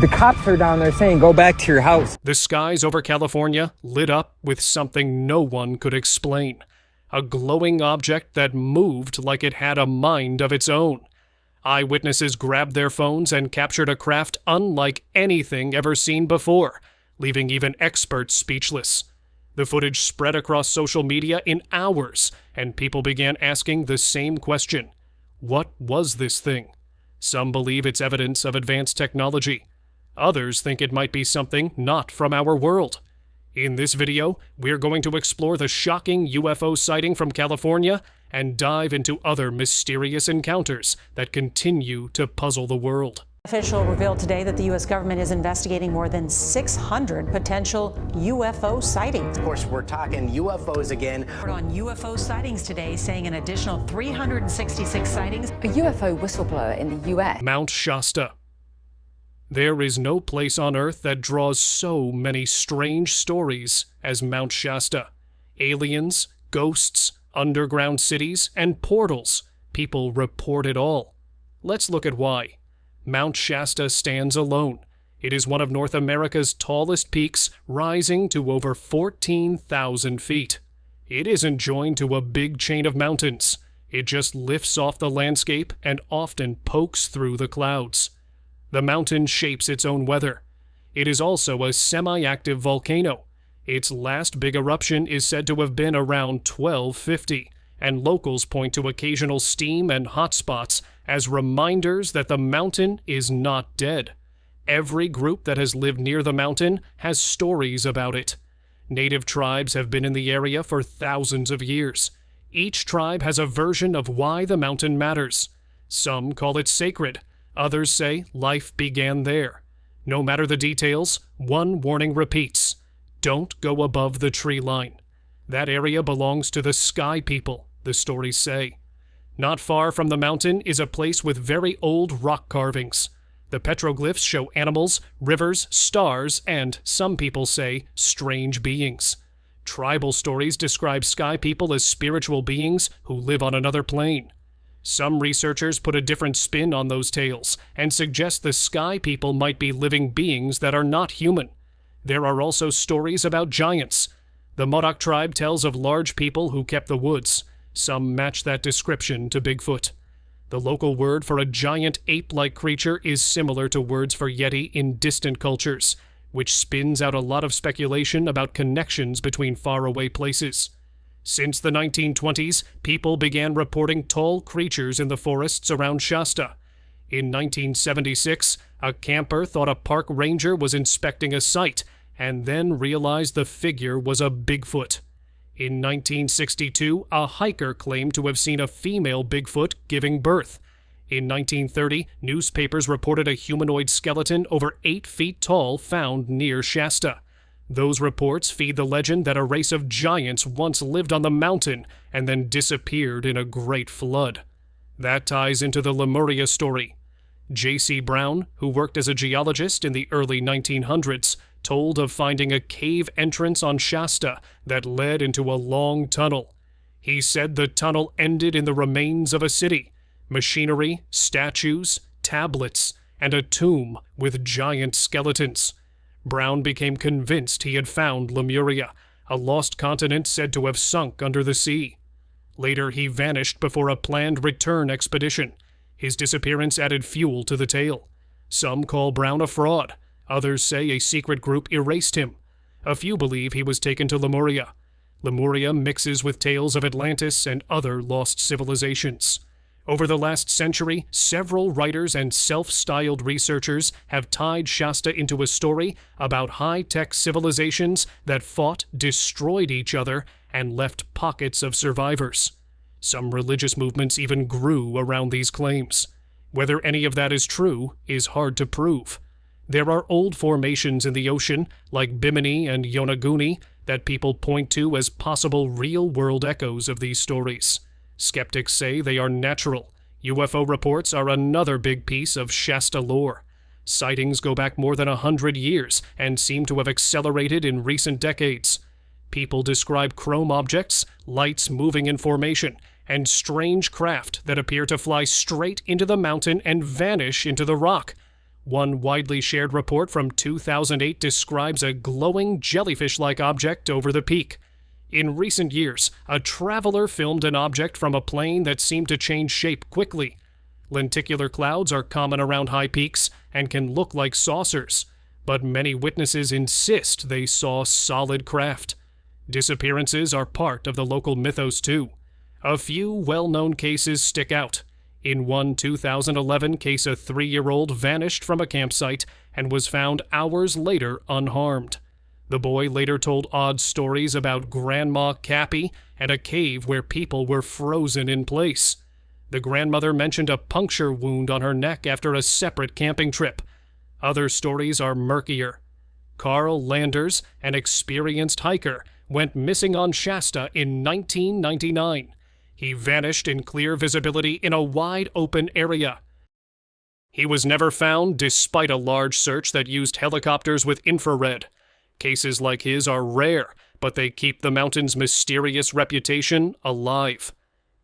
The cops are down there saying, go back to your house. The skies over California lit up with something no one could explain. A glowing object that moved like it had a mind of its own. Eyewitnesses grabbed their phones and captured a craft unlike anything ever seen before, leaving even experts speechless. The footage spread across social media in hours, and people began asking the same question. What was this thing? Some believe it's evidence of advanced technology. Others think it might be something not from our world. In this video, we're going to explore the shocking UFO sighting from California and dive into other mysterious encounters that continue to puzzle the world. Official revealed today that the U.S. government is investigating more than 600 potential UFO sightings. Of course, we're talking UFOs again. On UFO sightings today, saying an additional 366 sightings. A UFO whistleblower in the U.S. Mount Shasta. There is no place on Earth that draws so many strange stories as Mount Shasta. Aliens, ghosts, underground cities, and portals. People report it all. Let's look at why. Mount Shasta stands alone. It is one of North America's tallest peaks, rising to over 14,000 feet. It isn't joined to a big chain of mountains. It just lifts off the landscape and often pokes through the clouds. The mountain shapes its own weather. It is also a semi-active volcano. Its last big eruption is said to have been around 1250, and locals point to occasional steam and hot spots as reminders that the mountain is not dead. Every group that has lived near the mountain has stories about it. Native tribes have been in the area for thousands of years. Each tribe has a version of why the mountain matters. Some call it sacred. Others say life began there. No matter the details, one warning repeats. Don't go above the tree line. That area belongs to the sky people, the stories say. Not far from the mountain is a place with very old rock carvings. The petroglyphs show animals, rivers, stars, and, some people say, strange beings. Tribal stories describe sky people as spiritual beings who live on another plane. Some researchers put a different spin on those tales and suggest the sky people might be living beings that are not human. There are also stories about giants. The Modoc tribe tells of large people who kept the woods. Some match that description to Bigfoot. The local word for a giant ape-like creature is similar to words for Yeti in distant cultures, which spins out a lot of speculation about connections between faraway places. Since the 1920s, people began reporting tall creatures in the forests around Shasta. In 1976, a camper thought a park ranger was inspecting a site and then realized the figure was a Bigfoot. In 1962, a hiker claimed to have seen a female Bigfoot giving birth. In 1930, newspapers reported a humanoid skeleton over 8 feet tall found near Shasta. Those reports feed the legend that a race of giants once lived on the mountain and then disappeared in a great flood. That ties into the Lemuria story. J.C. Brown, who worked as a geologist in the early 1900s, told of finding a cave entrance on Shasta that led into a long tunnel. He said the tunnel ended in the remains of a city, machinery, statues, tablets, and a tomb with giant skeletons. Brown became convinced he had found Lemuria, a lost continent said to have sunk under the sea. Later, he vanished before a planned return expedition. His disappearance added fuel to the tale. Some call Brown a fraud. Others say a secret group erased him. A few believe he was taken to Lemuria. Lemuria mixes with tales of Atlantis and other lost civilizations. Over the last century, several writers and self-styled researchers have tied Shasta into a story about high-tech civilizations that fought, destroyed each other, and left pockets of survivors. Some religious movements even grew around these claims. Whether any of that is true is hard to prove. There are old formations in the ocean, like Bimini and Yonaguni, that people point to as possible real-world echoes of these stories. Skeptics say they are natural. UFO reports are another big piece of Shasta lore. Sightings go back more than 100 years and seem to have accelerated in recent decades. People describe chrome objects, lights moving in formation, and strange craft that appear to fly straight into the mountain and vanish into the rock. One widely shared report from 2008 describes a glowing jellyfish-like object over the peak. In recent years, a traveler filmed an object from a plane that seemed to change shape quickly. Lenticular clouds are common around high peaks and can look like saucers, but many witnesses insist they saw solid craft. Disappearances are part of the local mythos too. A few well-known cases stick out. In one 2011 case, a 3-year-old vanished from a campsite and was found hours later unharmed. The boy later told odd stories about Grandma Cappy and a cave where people were frozen in place. The grandmother mentioned a puncture wound on her neck after a separate camping trip. Other stories are murkier. Carl Landers, an experienced hiker, went missing on Shasta in 1999. He vanished in clear visibility in a wide-open area. He was never found despite a large search that used helicopters with infrared. Cases like his are rare, but they keep the mountain's mysterious reputation alive.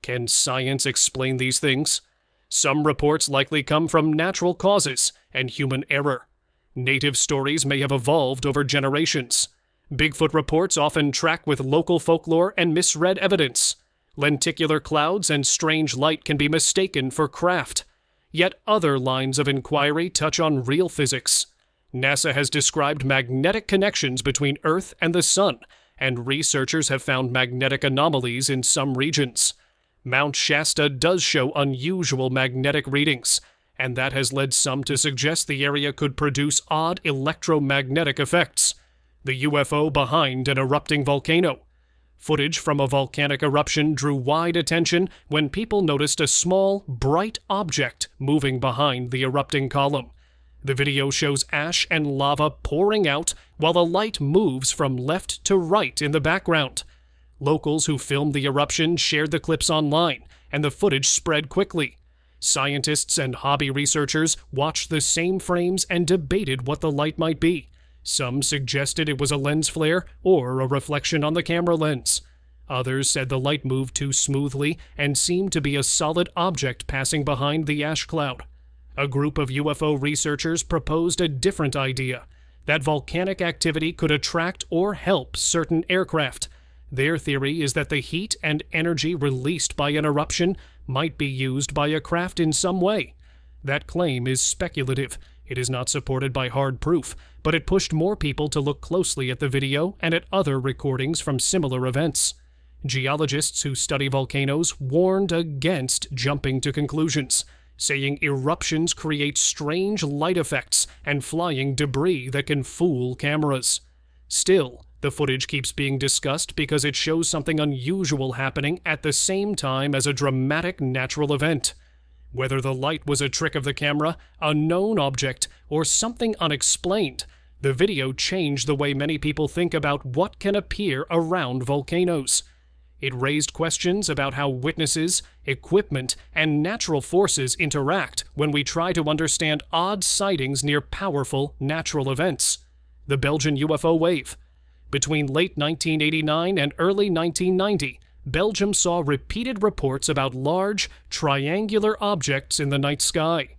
Can science explain these things? Some reports likely come from natural causes and human error. Native stories may have evolved over generations. Bigfoot reports often track with local folklore and misread evidence. Lenticular clouds and strange light can be mistaken for craft. Yet other lines of inquiry touch on real physics. NASA has described magnetic connections between Earth and the Sun, and researchers have found magnetic anomalies in some regions. Mount Shasta does show unusual magnetic readings, and that has led some to suggest the area could produce odd electromagnetic effects. The UFO behind an erupting volcano. Footage from a volcanic eruption drew wide attention when people noticed a small, bright object moving behind the erupting column. The video shows ash and lava pouring out while the light moves from left to right in the background. Locals who filmed the eruption shared the clips online, and the footage spread quickly. Scientists and hobby researchers watched the same frames and debated what the light might be. Some suggested it was a lens flare or a reflection on the camera lens. Others said the light moved too smoothly and seemed to be a solid object passing behind the ash cloud. A group of UFO researchers proposed a different idea, that volcanic activity could attract or help certain aircraft. Their theory is that the heat and energy released by an eruption might be used by a craft in some way. That claim is speculative. It is not supported by hard proof, but it pushed more people to look closely at the video and at other recordings from similar events. Geologists who study volcanoes warned against jumping to conclusions, saying eruptions create strange light effects and flying debris that can fool cameras. Still, the footage keeps being discussed because it shows something unusual happening at the same time as a dramatic natural event. Whether the light was a trick of the camera, a known object, or something unexplained, the video changed the way many people think about what can appear around volcanoes. It raised questions about how witnesses, equipment, and natural forces interact when we try to understand odd sightings near powerful natural events. The Belgian UFO Wave. Between late 1989 and early 1990, Belgium saw repeated reports about large, triangular objects in the night sky.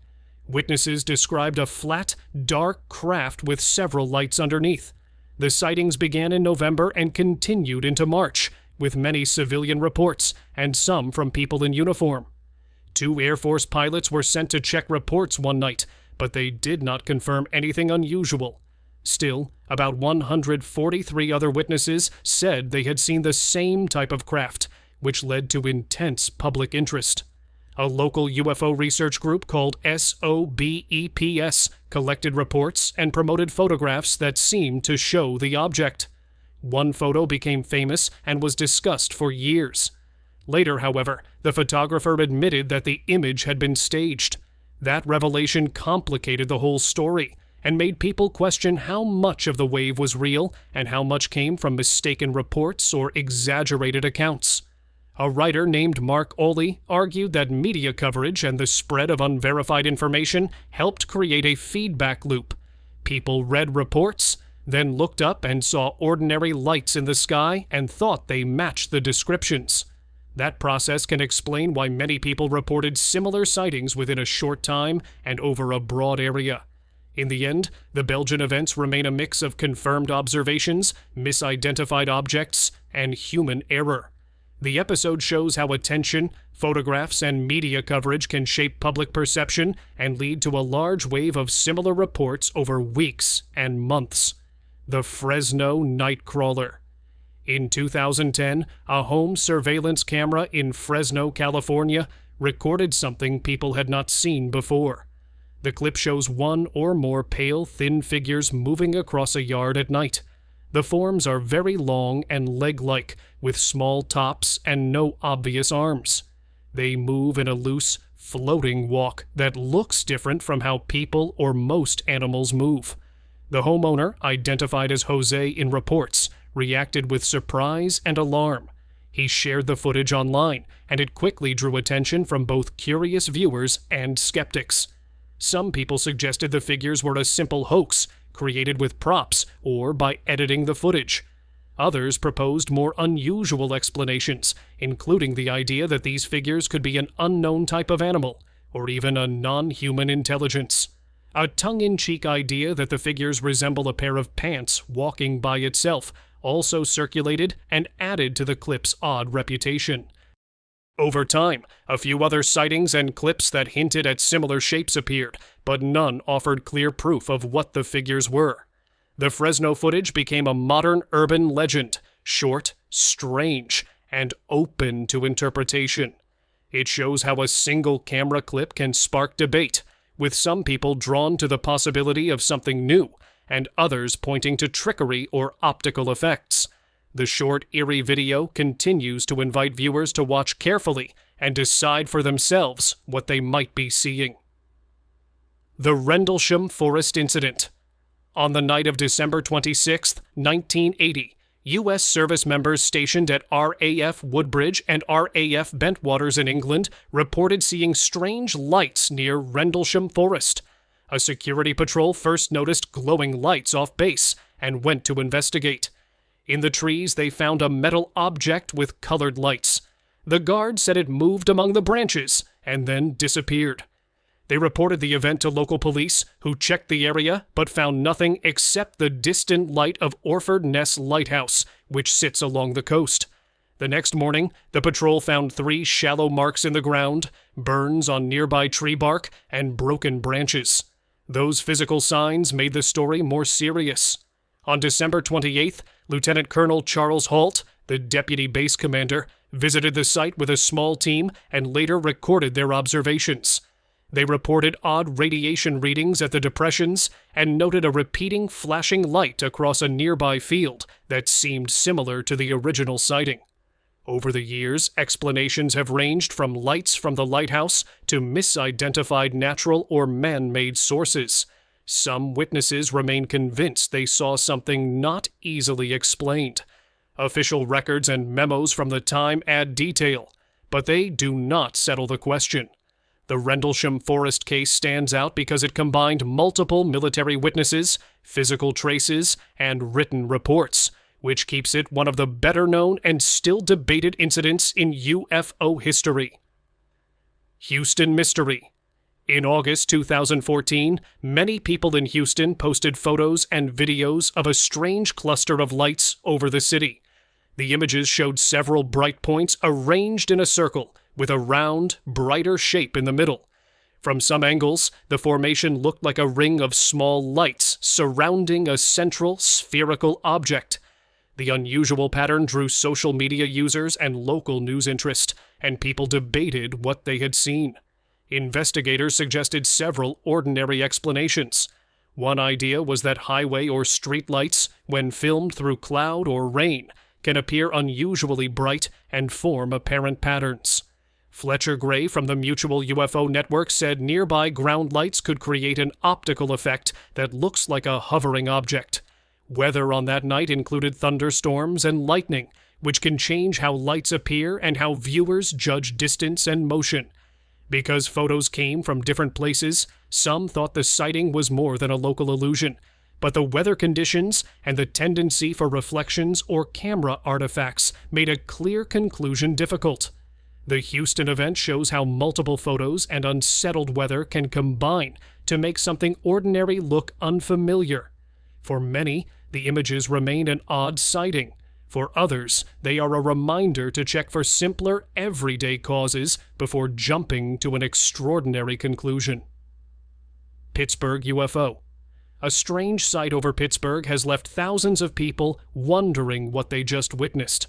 Witnesses described a flat, dark craft with several lights underneath. The sightings began in November and continued into March, with many civilian reports, and some from people in uniform. 2 Air Force pilots were sent to check reports one night, but they did not confirm anything unusual. Still, about 143 other witnesses said they had seen the same type of craft, which led to intense public interest. A local UFO research group called SOBEPS collected reports and promoted photographs that seemed to show the object. One photo became famous and was discussed for years. Later, however, the photographer admitted that the image had been staged. That revelation complicated the whole story and made people question how much of the wave was real and how much came from mistaken reports or exaggerated accounts. A writer named Mark Oley argued that media coverage and the spread of unverified information helped create a feedback loop. People read reports, then looked up and saw ordinary lights in the sky and thought they matched the descriptions. That process can explain why many people reported similar sightings within a short time and over a broad area. In the end, the Belgian events remain a mix of confirmed observations, misidentified objects, and human error. The episode shows how attention, photographs, and media coverage can shape public perception and lead to a large wave of similar reports over weeks and months. The Fresno Nightcrawler. In 2010, a home surveillance camera in Fresno, California, recorded something people had not seen before. The clip shows one or more pale, thin figures moving across a yard at night. The forms are very long and leg-like, with small tops and no obvious arms. They move in a loose, floating walk that looks different from how people or most animals move. The homeowner, identified as Jose in reports, reacted with surprise and alarm. He shared the footage online, and it quickly drew attention from both curious viewers and skeptics. Some people suggested the figures were a simple hoax, created with props or by editing the footage. Others proposed more unusual explanations, including the idea that these figures could be an unknown type of animal, or even a non-human intelligence. A tongue-in-cheek idea that the figures resemble a pair of pants walking by itself also circulated and added to the clip's odd reputation. Over time, a few other sightings and clips that hinted at similar shapes appeared, but none offered clear proof of what the figures were. The Fresno footage became a modern urban legend, short, strange, and open to interpretation. It shows how a single camera clip can spark debate, with some people drawn to the possibility of something new, and others pointing to trickery or optical effects. The short, eerie video continues to invite viewers to watch carefully and decide for themselves what they might be seeing. The Rendlesham Forest Incident. On the night of December 26, 1980, U.S. service members stationed at RAF Woodbridge and RAF Bentwaters in England reported seeing strange lights near Rendlesham Forest. A security patrol first noticed glowing lights off base and went to investigate. In the trees, they found a metal object with colored lights. The guard said it moved among the branches and then disappeared. They reported the event to local police, who checked the area but found nothing except the distant light of Orford Ness Lighthouse, which sits along the coast. The next morning, the patrol found 3 shallow marks in the ground, burns on nearby tree bark, and broken branches. Those physical signs made the story more serious. On December 28th, Lieutenant Colonel Charles Halt, the deputy base commander, visited the site with a small team and later recorded their observations. They reported odd radiation readings at the depressions and noted a repeating flashing light across a nearby field that seemed similar to the original sighting. Over the years, explanations have ranged from lights from the lighthouse to misidentified natural or man-made sources. Some witnesses remain convinced they saw something not easily explained. Official records and memos from the time add detail, but they do not settle the question. The Rendlesham Forest case stands out because it combined multiple military witnesses, physical traces, and written reports, which keeps it one of the better-known and still debated incidents in UFO history. Houston Mystery. In August 2014, many people in Houston posted photos and videos of a strange cluster of lights over the city. The images showed several bright points arranged in a circle, with a round, brighter shape in the middle. From some angles, the formation looked like a ring of small lights surrounding a central, spherical object. The unusual pattern drew social media users and local news interest, and people debated what they had seen. Investigators suggested several ordinary explanations. One idea was that highway or street lights, when filmed through cloud or rain, can appear unusually bright and form apparent patterns. Fletcher Gray from the Mutual UFO Network said nearby ground lights could create an optical effect that looks like a hovering object. Weather on that night included thunderstorms and lightning, which can change how lights appear and how viewers judge distance and motion. Because photos came from different places, some thought the sighting was more than a local illusion, but the weather conditions and the tendency for reflections or camera artifacts made a clear conclusion difficult. The Houston event shows how multiple photos and unsettled weather can combine to make something ordinary look unfamiliar. For many, the images remain an odd sighting. For others, they are a reminder to check for simpler, everyday causes before jumping to an extraordinary conclusion. Pittsburgh UFO. A strange sight over Pittsburgh has left thousands of people wondering what they just witnessed.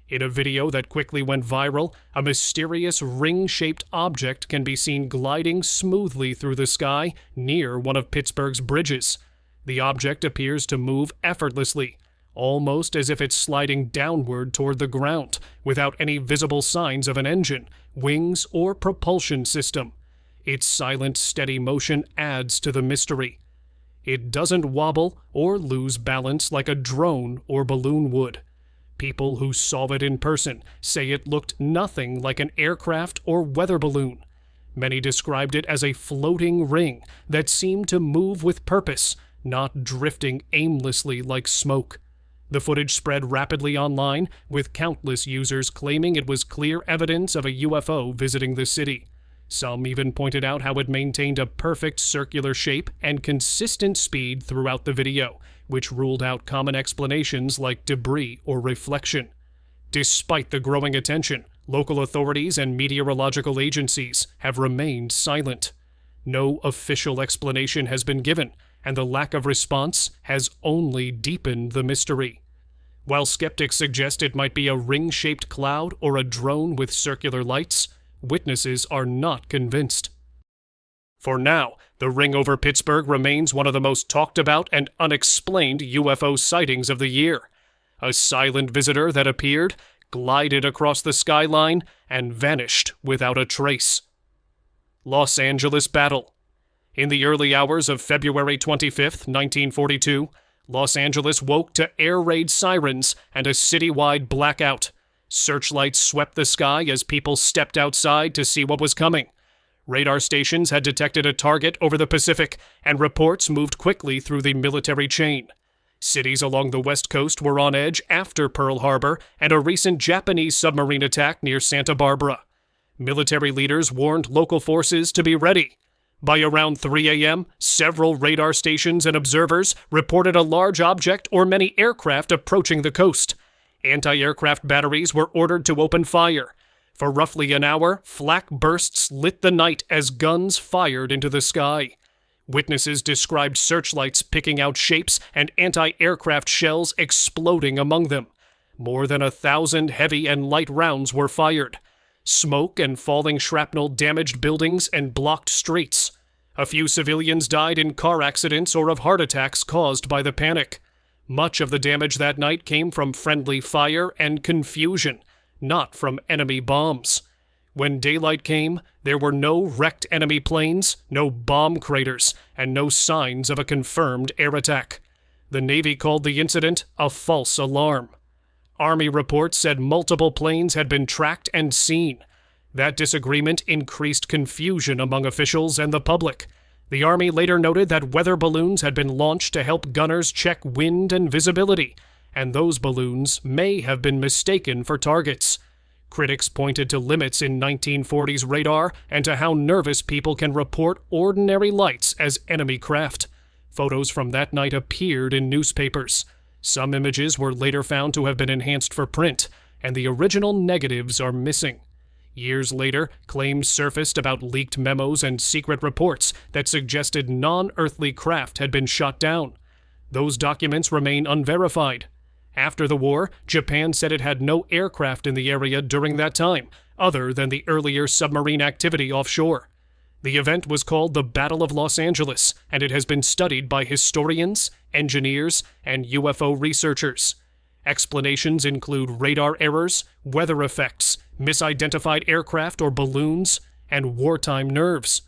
In a video that quickly went viral, a mysterious ring-shaped object can be seen gliding smoothly through the sky near one of Pittsburgh's bridges. The object appears to move effortlessly, almost as if it's sliding downward toward the ground, without any visible signs of an engine, wings, or propulsion system. Its silent, steady motion adds to the mystery. It doesn't wobble or lose balance like a drone or balloon would. People who saw it in person say it looked nothing like an aircraft or weather balloon. Many described it as a floating ring that seemed to move with purpose, not drifting aimlessly like smoke. The footage spread rapidly online, with countless users claiming it was clear evidence of a UFO visiting the city. Some even pointed out how it maintained a perfect circular shape and consistent speed throughout the video, which ruled out common explanations like debris or reflection. Despite the growing attention, local authorities and meteorological agencies have remained silent. No official explanation has been given, and the lack of response has only deepened the mystery. While skeptics suggest it might be a ring-shaped cloud or a drone with circular lights, witnesses are not convinced. For now, the ring over Pittsburgh remains one of the most talked about and unexplained UFO sightings of the year. A silent visitor that appeared, glided across the skyline, and vanished without a trace. Los Angeles Battle. In the early hours of February 25, 1942, Los Angeles woke to air raid sirens and a citywide blackout. Searchlights swept the sky as people stepped outside to see what was coming. Radar stations had detected a target over the Pacific, and reports moved quickly through the military chain. Cities along the West Coast were on edge after Pearl Harbor and a recent Japanese submarine attack near Santa Barbara. Military leaders warned local forces to be ready. By around 3 a.m., several radar stations and observers reported a large object or many aircraft approaching the coast. Anti-aircraft batteries were ordered to open fire. For roughly an hour, flak bursts lit the night as guns fired into the sky. Witnesses described searchlights picking out shapes and anti-aircraft shells exploding among them. More than 1,000 heavy and light rounds were fired. Smoke and falling shrapnel damaged buildings and blocked streets. A few civilians died in car accidents or of heart attacks caused by the panic. Much of the damage that night came from friendly fire and confusion, not from enemy bombs. When daylight came, there were no wrecked enemy planes, no bomb craters, and no signs of a confirmed air attack. The Navy called the incident a false alarm. Army reports said multiple planes had been tracked and seen. That disagreement increased confusion among officials and the public. The Army later noted that weather balloons had been launched to help gunners check wind and visibility, and those balloons may have been mistaken for targets. Critics pointed to limits in 1940s radar and to how nervous people can report ordinary lights as enemy craft. Photos from that night appeared in newspapers. Some images were later found to have been enhanced for print, and the original negatives are missing. Years later, claims surfaced about leaked memos and secret reports that suggested non-earthly craft had been shot down. Those documents remain unverified. After the war, Japan said it had no aircraft in the area during that time, other than the earlier submarine activity offshore. The event was called the Battle of Los Angeles, and it has been studied by historians, engineers, and UFO researchers. Explanations include radar errors, weather effects, misidentified aircraft or balloons, and wartime nerves.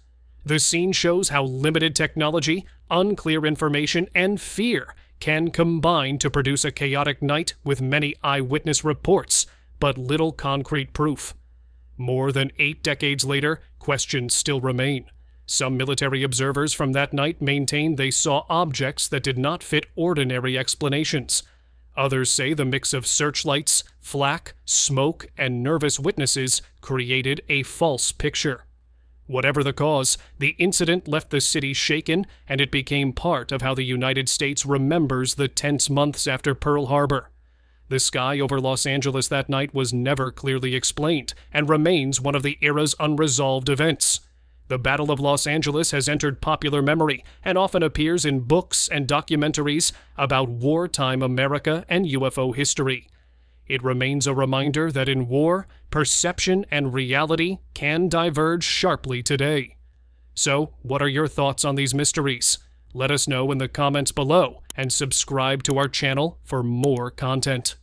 The scene shows how limited technology, unclear information, and fear can combine to produce a chaotic night with many eyewitness reports, but little concrete proof. More than 8 decades later, questions still remain. Some military observers from that night maintain they saw objects that did not fit ordinary explanations. Others say the mix of searchlights, flak, smoke, and nervous witnesses created a false picture. Whatever the cause, the incident left the city shaken, and it became part of how the United States remembers the tense months after Pearl Harbor. The sky over Los Angeles that night was never clearly explained, and remains one of the era's unresolved events. The Battle of Los Angeles has entered popular memory, and often appears in books and documentaries about wartime America and UFO history. It remains a reminder that in war, perception and reality can diverge sharply today. So, what are your thoughts on these mysteries? Let us know in the comments below, and subscribe to our channel for more content.